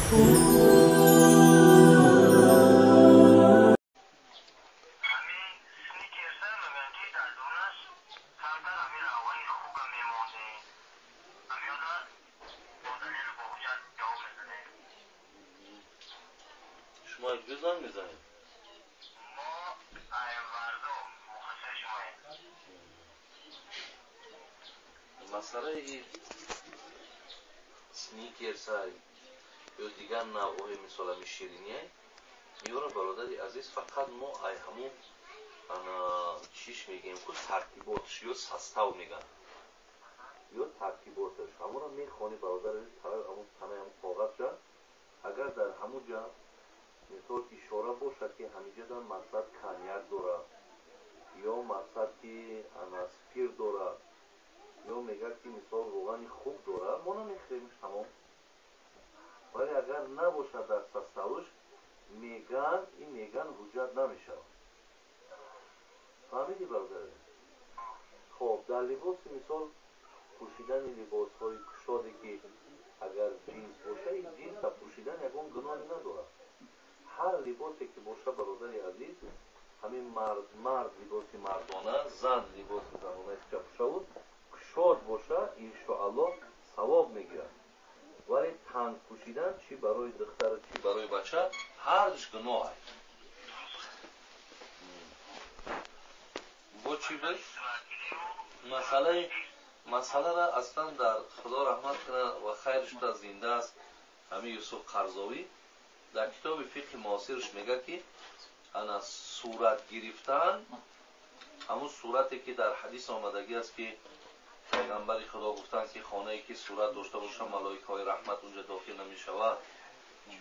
شما یک جزان میزنید؟ مسئله این سنیکرز های یا دیگر نوعهای مثال همی شیرینی های میاره برادری عزیز فقط ما ای همون چیش میگیم که ترتیباتش یا سستاو میگن یا ترتیباتش همون هم میخوانی برادر همون تنه هم کاغذ جا اگر در همون جا مثال اشاره باشد که همیشه در مقصد کنیک داره یا مقصد که سفیر داره یا میگه که مثال روغن خوب داره ما نمیخریمش تمام ولی اگر نباشد در سستاوش میگن این میگن حجت نمیشه فهمیدی برادر؟ خب در لباس مثال پوشیدن لباس های کشاده که اگر جینس باشه این جینس تا پوشیدن یکون گناهی نداره هر لباسی که باشه برادر عزیز همین مرد لباسی مردانه زن لباسی زنانه که پوشود کشاد باشه انشاءالله ثواب میگیرد ولی تنگ پوشیدن چی برای دختر چی برای بچه هر دوش گناه هست با چی بش؟ مسئله را اصلا در خدا رحمت کنه و خیرش تا زنده است همین یوسف قرضاوی در کتاب فقه معاصرش میگه که انا صورت گرفتن همون صورتی که در حدیث آمدگی است که پیغمبر خدا گفتن که خانه‌ای که صورت داشته باشه ملائکه‌های رحمت اونجا داخل نمی‌شود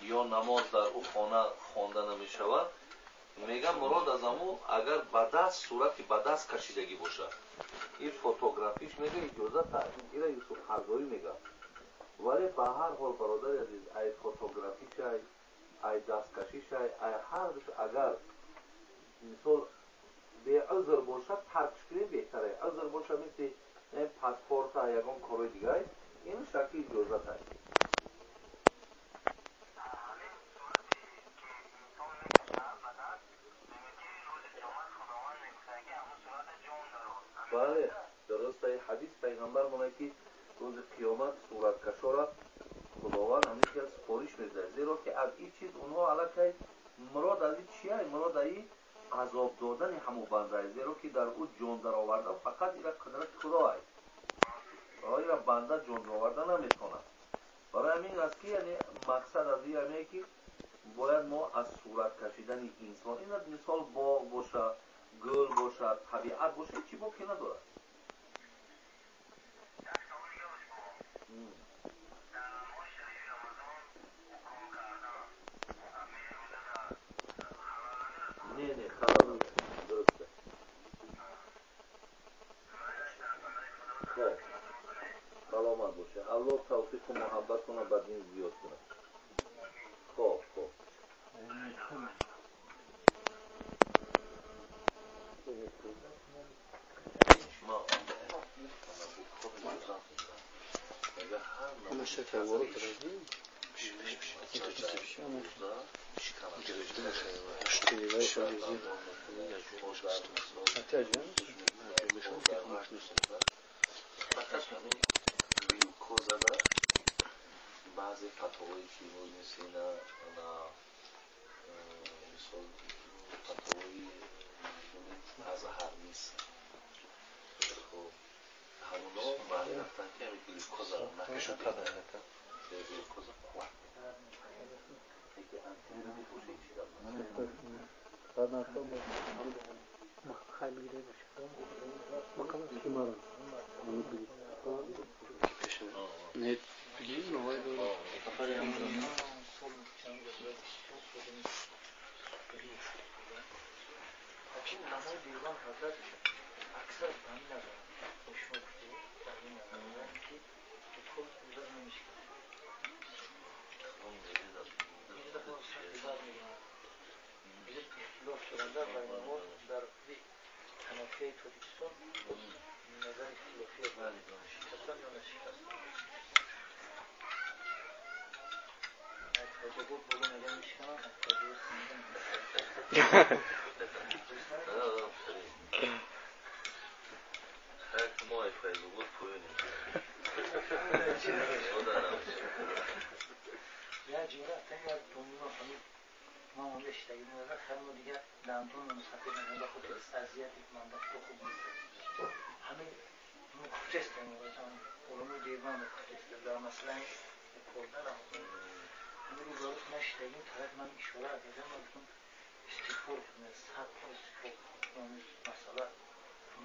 یا نماز در او خانه خوانده نمی‌شود میگم مراد از امو اگر به دست صورتی به دست کشیدگی باشه این فوتوگرافیش میگه اجازه تعیین اینا یوسف قرضاوی میگه ولی به هر حال برادر عزیز ای فوتوگرافیش ای دستکشیش ای هرش اگر مثال به عذر باشه ترکش کنیم بهتره عذر باشه مثل پاسپورت یکان کارای دیگه این شکل اجازه هست بله درست ای حدیث پیغمبر مونه که روز قیامت صورت کشا را خداوند همیشه از سفارش میده زیرا که از این چیز اونها علاقه مراد از این چیه مراد از این عذاب دادن همو بنده زیرا که در او جان در آوردن فقط این قدرت خدا است برای بنده جان آورده نمیتونه برای همین است که یعنی مقصد از این همه که باید ما از صورت کشیدن انسان این مثال باغ باشه گل باشه طبیعت باشه چی باقی نداره نه خلاص درسته خب سلامت باشه الله توفیق و محبت کنه بعد این زیاد کنه خب بعضی فتاوایی که روز میسینه مثال فتاوایی ازهر نیست خب همونا بعد رفتن که همین گلوکوز رو نکشون کردن گلوکوز دیگه انتیره میپوشه چی دارم خیلی گیره باشه مقام کیمارا نه بگیم نوای دو نمای دیوان حضرت اکثر بانی ندارم خوشما بختی بانی ندارم که کل بودن نمیشه این دفعه سرطبار میگم بیزید اختلاف شدنده برای ما در تنافیه توجیکستان نظر اختلافی شکستان یا نشکستان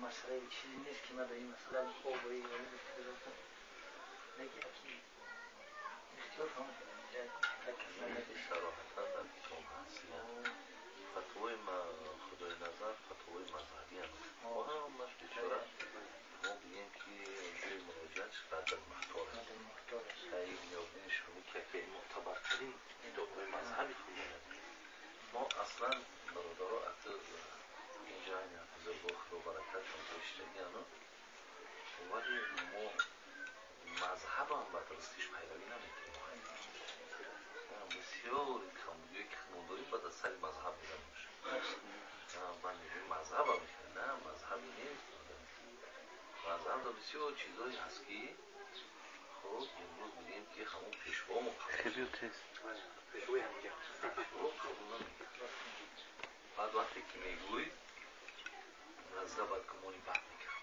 مسئله چیزی نیست که من به این مثلا قوی یا نگی اکی اختیار کنم صراحتا در کتاب هستیم فتوای خدای نظر فتوای مذهبی هم ما هم باش بیچاره ما بگیم که جای مراجعش قدر محتار است این نیازینش رو که این معتبرترین کتاب‌های مذهبی خوندن ما اصلا برادرها اکتر اینجا این بزرگوار خدا برکت چون توشتگی هنو ولی ما مذهب هم به درستش پیروی نمیکنیم بسیار کمبودی که ما داریم باید از سری مذهب بزنیم میشه من میگویم مذهب هم میکنه نه مذهبی نیست مذهب دا بسیار چیزایی هست که خب امروز میگیم که همون پیشوا مقابل پیشوی هم میگم پیشوا قبول نمیگم بعد وقتی که میگوی مذهب باید کمونی بد میکنم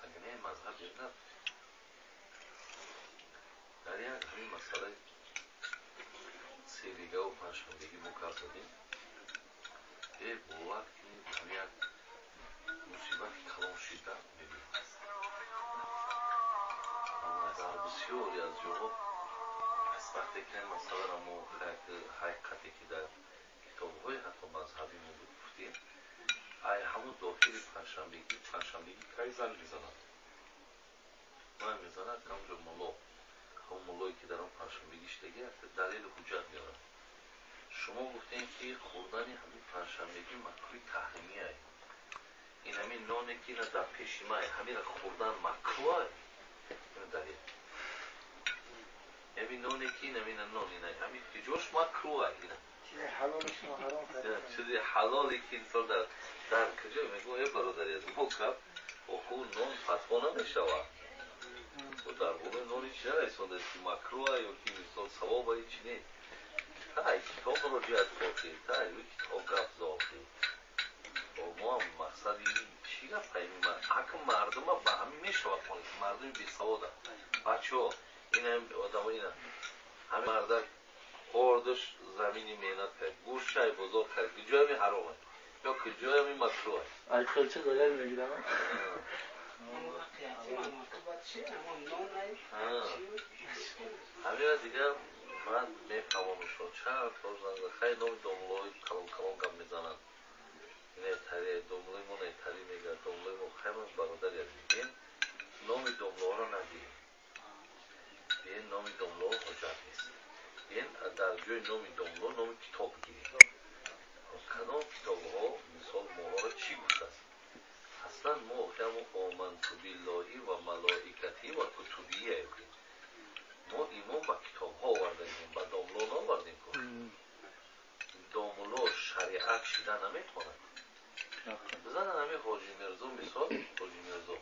اگه نه مذهب یک نبود در یک همین مسئله سیریگه و پنجشنبگی مکر زدیم یک بولد که همین یک مصیبت کلان شده میبینیم در بسیاری از جاها وقتی که این مسئله را ما حقیقتی که در کتاب‌های حتی مذهبی ما گفتیم ای همون داخل پنجشنبگی که زن میزند من میزند همونجا ملا همون ملایی که در اون پنجشنبگیش دیگه دلیل حجت میارن شما گفتین که خوردن همین پنجشنبگی مکروه تحریمی است این همین نانی که اینا در پیشیمه همین را خوردن مکروه است این دلیل همین نانی که این همین نانی نه همین که جوش مکروه است چیزی حلالش ما حرام کرده چیزی حلالی که انسان در کجا میگو ای برادری از مکرد و خود نان فتوا نمیشود و در بوده نانی چی نرسونده که مکروه یا که مثال ثواب های چی نیست تا ای کتاب رو جهت کافی تا ای کتاب گفت زافی و ما هم مقصد این چی گفت پیمی حکم مردم ها به همین میشود کنید مردم بی سواده بچه ها این هم آدم ها این همین مردک خوردش زمینی مینت کرد گوش چای بزرگ کرد که جای می حرامه یا که جای می مکروه ای خلچه دایر میگیرم همین دیگه من میفهممشون چند فرزند خیلی نام دوملوی کلان گم میزنن نیتری دوملوی ما نیتری میگه دوملوی ما خیلی برادر یاد میگیم نام دوملو را نگیم این نام دوملو حجت نیست این در جای نام دوملو نام کتاب گیریم کدام کتاب ها مثال ماها را چی گفته است اصلا ما همون آمنت بالله و ملائکته و کتبیه هستیم ما ایمان با کتاب ها آوردیم با دوملو نآوردیم کنیم دوملو شریعت شده نمیتواند بزنن همین حاجی میرزا مثال حاجی میرزا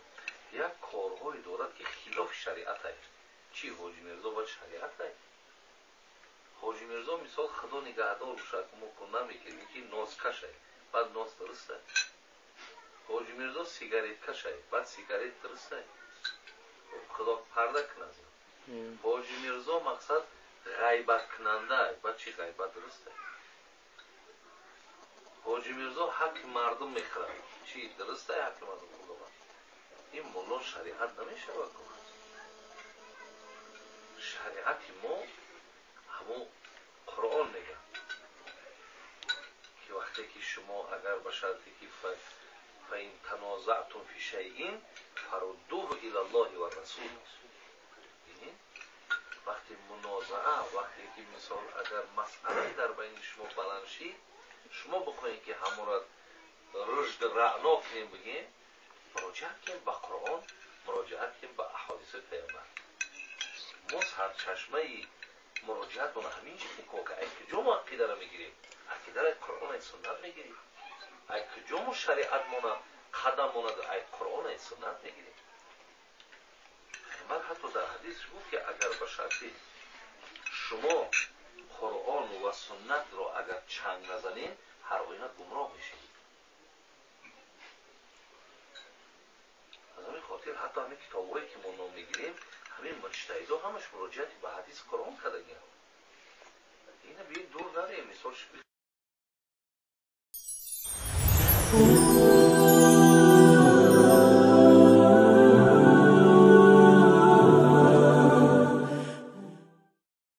یک کارهایی دارد که خلاف شریعت است چی حاجی میرزا باید شریعت است حاجی میرزا مثال خدا نگهدار باشد که ما کن نمیکنیم که ناز کش است بعد ناز درست است حاجی میرزا سیگاریت کش است بعد سیگاریت درست است خدا پرده کنه حاجی میرزا مقصد غیبت کننده است بعد چی غیبت درست است حاجی میرزا حق مردم میخورد چی درست است حق مردم خدا این مولا شریعت نمیشه بکنه شریعت ما همون قرآن میگه که وقتی که شما اگر به شرطی که فَإِن تَنَازَعْتُمْ فِي شَيْءٍ فَرُدُّوهُ إِلَى اللَّهِ وَالرَّسُولِ وقتی منازعه وقتی که مثال اگر مسئله در بین شما بلند شید شما بخواهید که همون را رشد رعنا کنیم بگیم مراجعت کنیم به قرآن مراجعت کنیم به احادیث پیامبر ما سرچشمه مراجعت کنه همین چیزی که ای کجا ما عقیده را میگیریم عقیده را قرآن و سنت میگیریم ای کجا ما شریعت مونه قدم مونه در ای قرآن و سنت میگیریم پیامبر حتی در حدیث گفت که اگر به شرطی شما قرآن و سنت را اگر چنگ نزنین هر آینه گمراه میشین از همین خاطر حتی همین کتابایی که ما نام میگیریم همین مجتهدها همش مراجعتی به حدیث قرآن کردن اینه به این دور نریم مثال